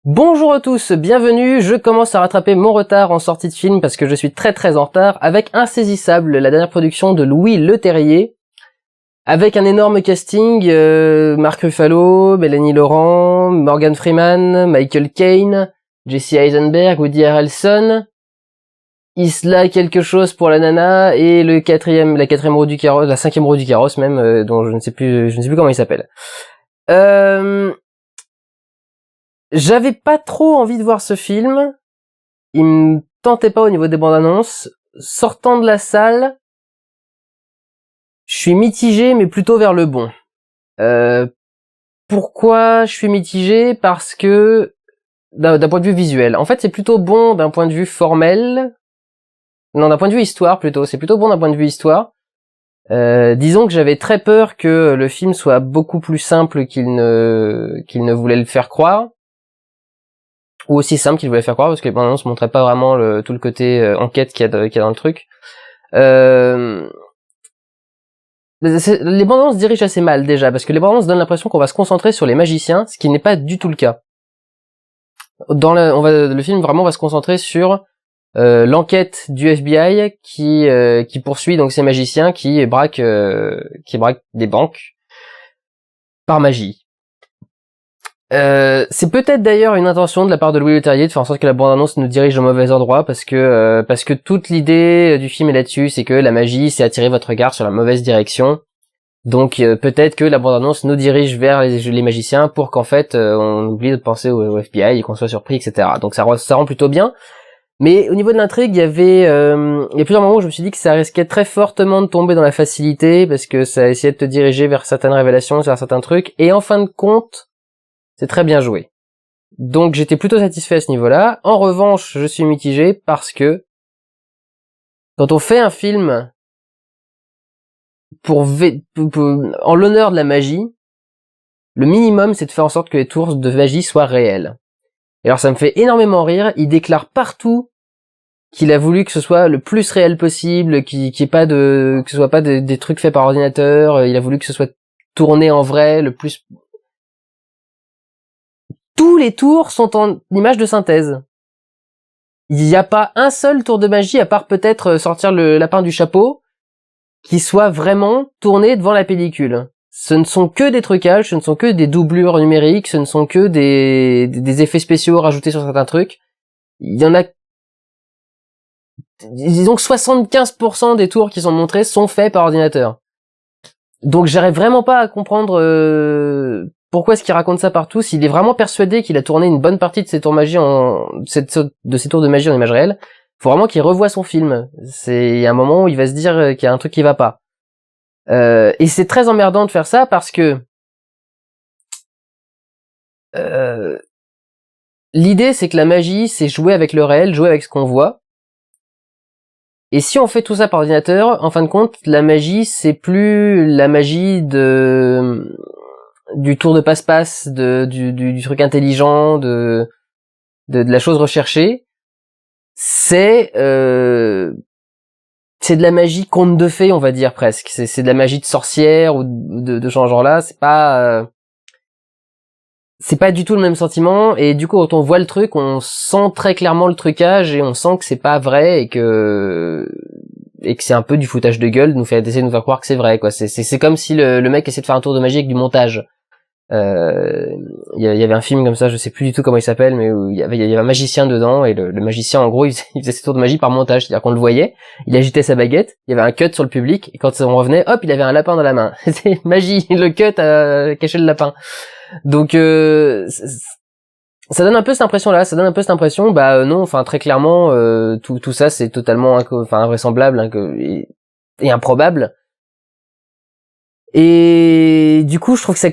Bonjour à tous, bienvenue, je commence à rattraper mon retard en sortie de film parce que je suis très en retard avec Insaisissable, la dernière production de Louis Leterrier, avec un énorme casting, Mark Ruffalo, Mélanie Laurent, Morgan Freeman, Michael Caine, Jesse Eisenberg, Woody Harrelson, Isla quelque chose pour la nana et la quatrième roue du carrosse, la cinquième roue du carrosse même, dont je ne sais plus comment il s'appelle. J'avais pas trop envie de voir ce film. Il me tentait pas au niveau des bandes annonces. Sortant de la salle, je suis mitigé, mais plutôt vers le bon. Pourquoi je suis mitigé? Parce que d'un point de vue visuel. En fait, c'est plutôt bon d'un point de vue formel. Non, d'un point de vue histoire plutôt. C'est plutôt bon d'un point de vue histoire. Disons que j'avais très peur que le film soit beaucoup plus simple qu'il ne voulait le faire croire. Ou aussi simple qu'il voulait faire croire, parce que les bandes annonces montraient pas vraiment tout le côté enquête qu'il y a dans le truc. Les bandes annonces dirigent assez mal déjà, parce que les bandes annonces donnent l'impression qu'on va se concentrer sur les magiciens, ce qui n'est pas du tout le cas. Le film vraiment va se concentrer sur l'enquête du FBI qui poursuit donc ces magiciens qui braquent des banques par magie. C'est peut-être d'ailleurs une intention de la part de Louis Leterrier de faire en sorte que la bande-annonce nous dirige au mauvais endroit parce que toute l'idée du film est là-dessus, c'est que la magie c'est attirer votre regard sur la mauvaise direction. Donc peut-être que la bande-annonce nous dirige vers les magiciens pour qu'en fait on oublie de penser au FBI et qu'on soit surpris, etc. Donc ça rend plutôt bien. Mais au niveau de l'intrigue, il y a plusieurs moments où je me suis dit que ça risquait très fortement de tomber dans la facilité parce que ça essayait de te diriger vers certaines révélations, vers certains trucs, et en fin de compte, c'est très bien joué. Donc j'étais plutôt satisfait à ce niveau-là. En revanche, je suis mitigé parce que quand on fait un film en l'honneur de la magie, le minimum c'est de faire en sorte que les tours de magie soient réels. Et alors ça me fait énormément rire, il déclare partout qu'il a voulu que ce soit le plus réel possible, que ce soit pas des trucs faits par ordinateur, il a voulu que ce soit tourné en vrai, le plus. Tous les tours sont en image de synthèse. Il n'y a pas un seul tour de magie, à part peut-être sortir le lapin du chapeau, qui soit vraiment tourné devant la pellicule. Ce ne sont que des trucages, ce ne sont que des doublures numériques, ce ne sont que des effets spéciaux rajoutés sur certains trucs. Il y en a, disons que 75% des tours qui sont montrés sont faits par ordinateur. Donc j'arrive vraiment pas à comprendre pourquoi est-ce qu'il raconte ça partout. S'il est vraiment persuadé qu'il a tourné une bonne partie de ses tours de magie en image réelle, faut vraiment qu'il revoie son film. Il y a un moment où il va se dire qu'il y a un truc qui va pas. Et c'est très emmerdant de faire ça parce que l'idée c'est que la magie c'est jouer avec le réel, jouer avec ce qu'on voit. Et si on fait tout ça par ordinateur, en fin de compte, la magie c'est plus la magie du tour de passe-passe, du truc intelligent, de la chose recherchée. C'est de la magie conte de fées, on va dire presque. C'est de la magie de sorcière ou de ce genre-là. C'est pas du tout le même sentiment. Et du coup, quand on voit le truc, on sent très clairement le trucage et on sent que c'est pas vrai et que c'est un peu du foutage de gueule d'essayer de nous faire croire que c'est vrai, quoi. C'est comme si le mec essayait de faire un tour de magie avec du montage. Il y avait un film comme ça, je sais plus du tout comment il s'appelle, mais où il y avait un magicien dedans, et le magicien en gros il faisait ses tours de magie par montage, c'est-à-dire qu'on le voyait, il agitait sa baguette, il y avait un cut sur le public, et quand on revenait, hop, il avait un lapin dans la main. C'est magie, le cut a caché le lapin. Donc ça donne un peu cette impression, non, enfin très clairement tout ça c'est totalement invraisemblable et improbable. Et du coup, je trouve que ça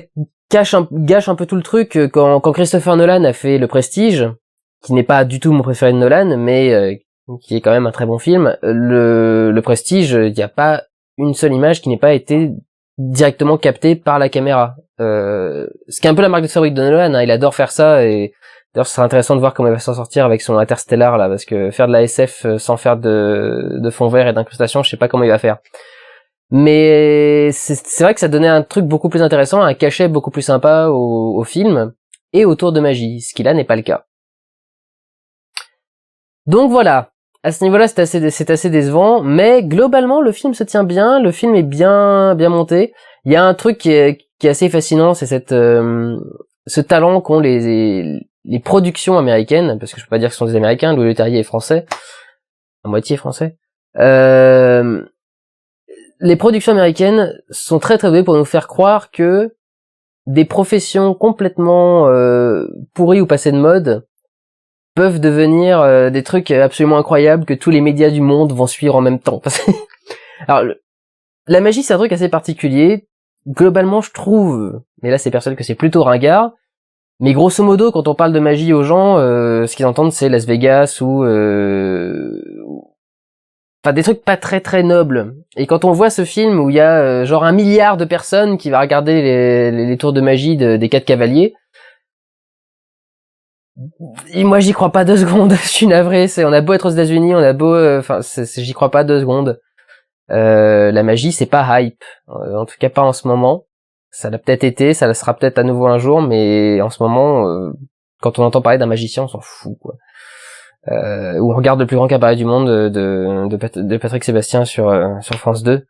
gâche un peu tout le truc quand Christopher Nolan a fait Le Prestige, qui n'est pas du tout mon préféré de Nolan, mais qui est quand même un très bon film. Le Prestige, il n'y a pas une seule image qui n'ait pas été directement captée par la caméra. Ce qui est un peu la marque de fabrique de Nolan, hein, il adore faire ça, et d'ailleurs ce serait intéressant de voir comment il va s'en sortir avec son Interstellar là, parce que faire de la SF sans faire de fond vert et d'incrustation, je sais pas comment il va faire. Mais c'est vrai que ça donnait un truc beaucoup plus intéressant, un cachet beaucoup plus sympa au film. et autour de magie, ce qui là n'est pas le cas. Donc voilà, à ce niveau-là c'est assez décevant, mais globalement le film se tient bien, le film est bien monté. Il y a un truc qui est assez fascinant, c'est ce talent qu'ont les productions américaines, parce que je peux pas dire que ce sont des Américains, Louis Leterrier est français, à moitié français. Les productions américaines sont très douées pour nous faire croire que des professions complètement pourries ou passées de mode peuvent devenir des trucs absolument incroyables que tous les médias du monde vont suivre en même temps. Alors, la magie, c'est un truc assez particulier. Globalement, je trouve, mais là c'est personnel, que c'est plutôt ringard. Mais grosso modo, quand on parle de magie aux gens, ce qu'ils entendent, c'est Las Vegas ou enfin des trucs pas très nobles. Et quand on voit ce film où il y a genre 1 milliard de personnes qui va regarder les tours de magie des 4 cavaliers, et moi j'y crois pas 2 secondes. Je suis navré. On a beau être aux États-Unis, on a beau, enfin j'y crois pas 2 secondes. La magie c'est pas hype, en tout cas pas en ce moment. Ça l'a peut-être été, ça le sera peut-être à nouveau un jour, mais en ce moment, quand on entend parler d'un magicien, on s'en fout, quoi. Ou on regarde le plus grand cabaret du monde de Patrick Sébastien sur France 2.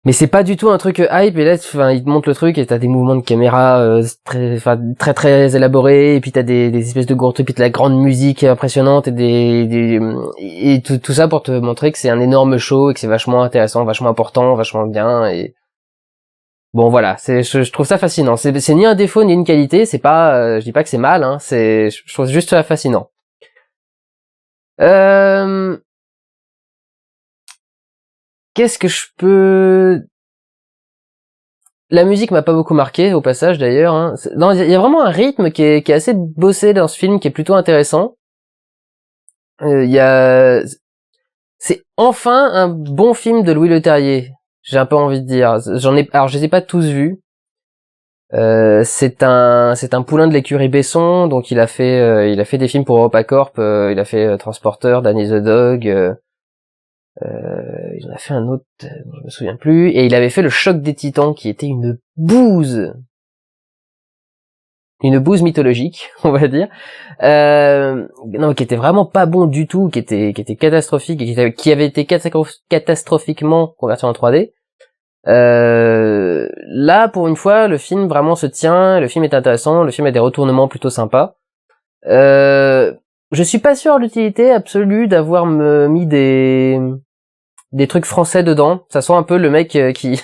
Mais c'est pas du tout un truc hype, et là, enfin, il te montre le truc et t'as des mouvements de caméra très élaborés, et puis t'as des espèces de gros trucs, puis t'as la grande musique impressionnante et tout ça pour te montrer que c'est un énorme show et que c'est vachement intéressant, vachement important, vachement bien. Et bon, voilà, je trouve ça fascinant. C'est ni un défaut ni une qualité. C'est pas, je dis pas que c'est mal, hein. Je trouve juste ça fascinant. Qu'est-ce que je peux... La musique m'a pas beaucoup marqué, au passage, d'ailleurs, hein. Non, il y a vraiment un rythme qui est assez bossé dans ce film, qui est plutôt intéressant. C'est enfin un bon film de Louis Leterrier. J'ai un peu envie de dire. Alors je les ai pas tous vus. C'est un poulain de l'écurie Besson, donc il a fait des films pour EuropaCorp, il a fait Transporteur, Danny the Dog, il en a fait un autre, je me souviens plus, et il avait fait Le Choc des Titans, qui était une bouse mythologique, on va dire, non, qui était vraiment pas bon du tout, qui était catastrophique, et qui avait été catastrophiquement converti en 3D. Là, pour une fois, le film vraiment se tient, le film est intéressant, le film a des retournements plutôt sympas. Je suis pas sûr de l'utilité absolue d'avoir mis des trucs français dedans. Ça sent un peu le mec qui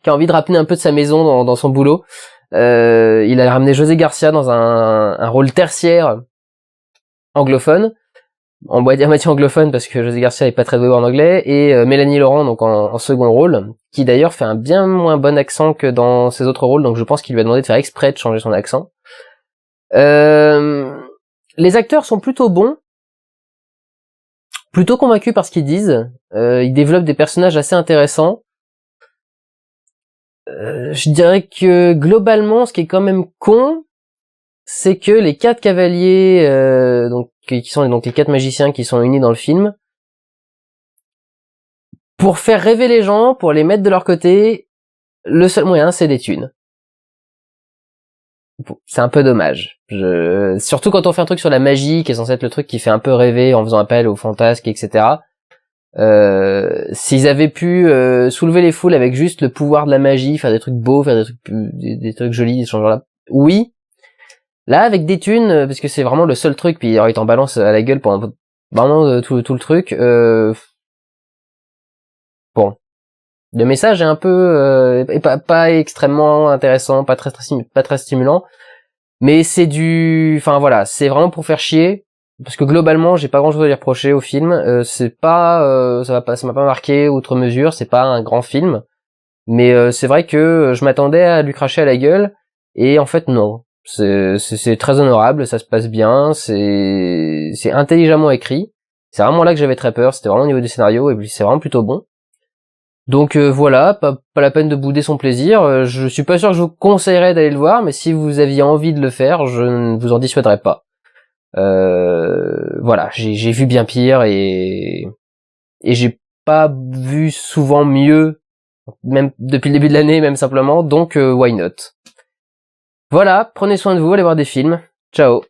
a envie de rappeler un peu de sa maison dans son boulot. Il a ramené José Garcia dans un rôle tertiaire anglophone, en moitié anglophone parce que José Garcia est pas très doué en anglais, et Mélanie Laurent donc en second rôle, qui d'ailleurs fait un bien moins bon accent que dans ses autres rôles, donc je pense qu'il lui a demandé de faire exprès de changer son accent. Les acteurs sont plutôt bons, plutôt convaincus par ce qu'ils disent, ils développent des personnages assez intéressants. Je dirais que globalement, ce qui est quand même con, c'est que les 4 cavaliers, qui sont donc les 4 magiciens qui sont unis dans le film, pour faire rêver les gens, pour les mettre de leur côté, le seul moyen c'est des thunes. Bon, c'est un peu dommage. Surtout quand on fait un truc sur la magie, qui est censé être le truc qui fait un peu rêver en faisant appel aux fantasques, etc. S'ils avaient pu soulever les foules avec juste le pouvoir de la magie, faire des trucs beaux, faire des trucs jolis, des genre-là, oui. Là, avec des thunes, parce que c'est vraiment le seul truc, puis alors, il t'en balance à la gueule pendant vraiment tout le truc. Bon, le message est un peu est pas extrêmement intéressant, pas très stimulant, mais c'est enfin voilà, c'est vraiment pour faire chier. Parce que globalement, j'ai pas grand chose à lui reprocher au film. C'est pas, ça m'a pas marqué outre mesure. C'est pas un grand film, mais c'est vrai que je m'attendais à lui cracher à la gueule, et en fait non. C'est très honorable, ça se passe bien, c'est intelligemment écrit. C'est vraiment là que j'avais très peur. C'était vraiment au niveau du scénario, et puis c'est vraiment plutôt bon. Donc voilà, pas la peine de bouder son plaisir. Je suis pas sûr que je vous conseillerais d'aller le voir, mais si vous aviez envie de le faire, je ne vous en dissuaderai pas. Voilà, j'ai vu bien pire, et j'ai pas vu souvent mieux, même depuis le début de l'année, même simplement, donc why not. Voilà, prenez soin de vous, allez voir des films. Ciao.